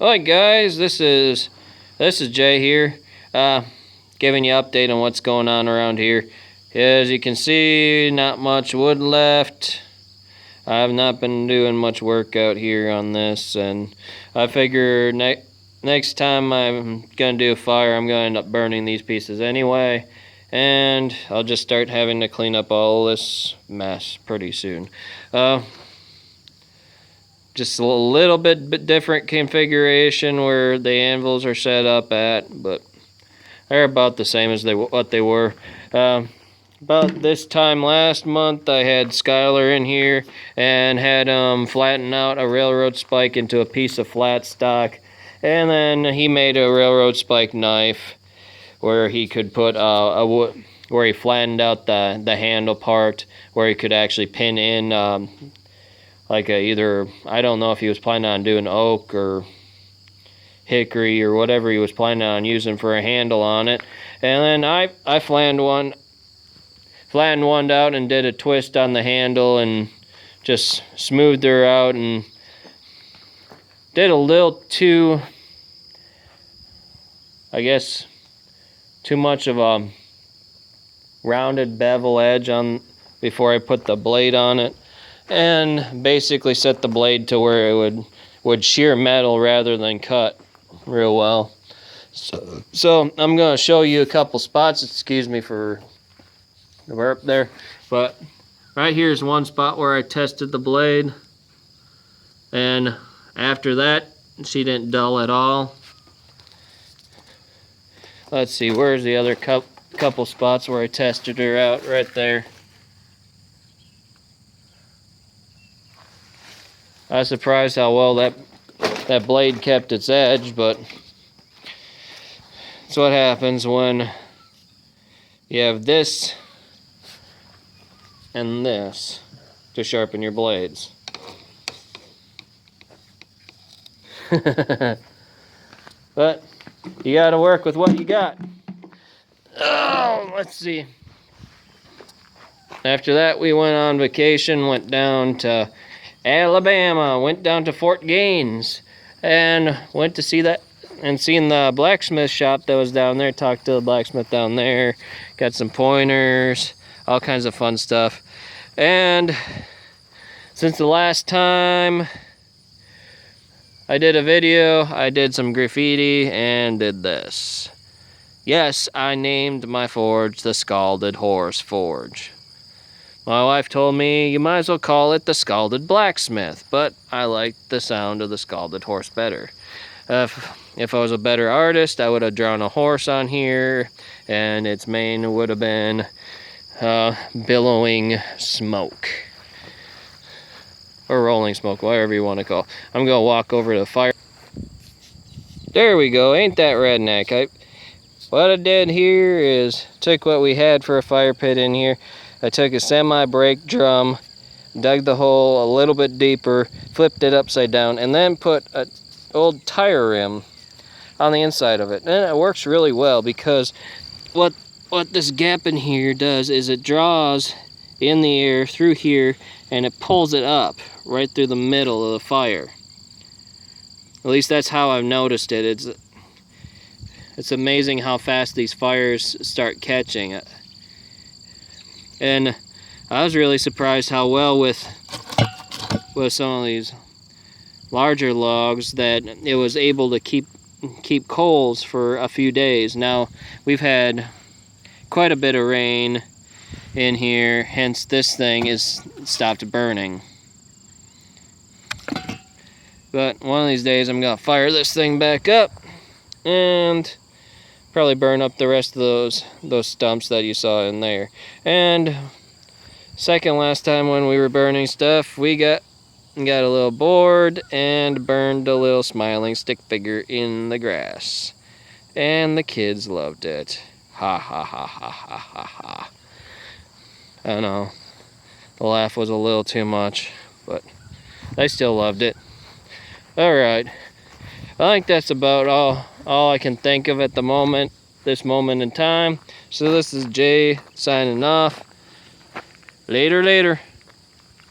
Alright guys, this is Jay here, giving you an update on what's going on around here. As you can see, not much wood left. I have not been doing much work out here on this, and I figure next time I'm gonna do a fire, I'm gonna end up burning these pieces anyway, and I'll just start having to clean up all this mess pretty soon. Just a little bit different configuration where the anvils are set up at, but they're about the same as what they were. About this time last month, I had Skylar in here and had flatten out a railroad spike into a piece of flat stock, and then he made a railroad spike knife where he could put a wood, where he flattened out the handle part, where he could actually pin in like either, I don't know if he was planning on doing oak or hickory or whatever he was planning on using for a handle on it. And then I flattened one out and did a twist on the handle and just smoothed her out and did a little too, I guess, too much of a rounded bevel edge on before I put the blade on it, and basically set the blade to where it would shear metal rather than cut real well. So I'm going to show you a couple spots. Excuse me for the burp there, but right here is one spot where I tested the blade, and after that she didn't dull at all. Let's see, where's the other couple spots where I tested her out? Right there. I was surprised how well that blade kept its edge, but that's what happens when you have this and this to sharpen your blades. But you gotta work with what you got. Oh, let's see. After that, we went on vacation, went down to Alabama, went down to Fort Gaines, and went to see that and seen the blacksmith shop that was down there. Talked to the blacksmith down there, got some pointers, all kinds of fun stuff. And since the last time I did a video, I did some graffiti and did this. Yes, I named my forge the Scalded Horse Forge. My wife told me you might as well call it the Scalded Blacksmith, but I liked the sound of the Scalded Horse better. If I was a better artist, I would have drawn a horse on here, and its mane would have been billowing smoke. Or rolling smoke, whatever you want to call it. I'm going to walk over to the fire. There we go, ain't that redneck? What I did here is took what we had for a fire pit in here. I took a semi-brake drum, dug the hole a little bit deeper, flipped it upside down, and then put an old tire rim on the inside of it. And it works really well because what this gap in here does is it draws in the air through here and it pulls it up right through the middle of the fire. At least that's how I've noticed it. It's amazing how fast these fires start catching it. And I was really surprised how well with some of these larger logs that it was able to keep coals for a few days. Now we've had quite a bit of rain in here, hence this thing is stopped burning. But one of these days I'm gonna fire this thing back up and probably burn up the rest of those stumps that you saw in there. And second last time when we were burning stuff, we got a little bored and burned a little smiling stick figure in the grass, and the kids loved it. Ha ha ha ha ha ha ha. I know the laugh was a little too much, but they still loved it. Alright, I think that's about all I can think of at this moment in time. So this is Jay signing off. Later.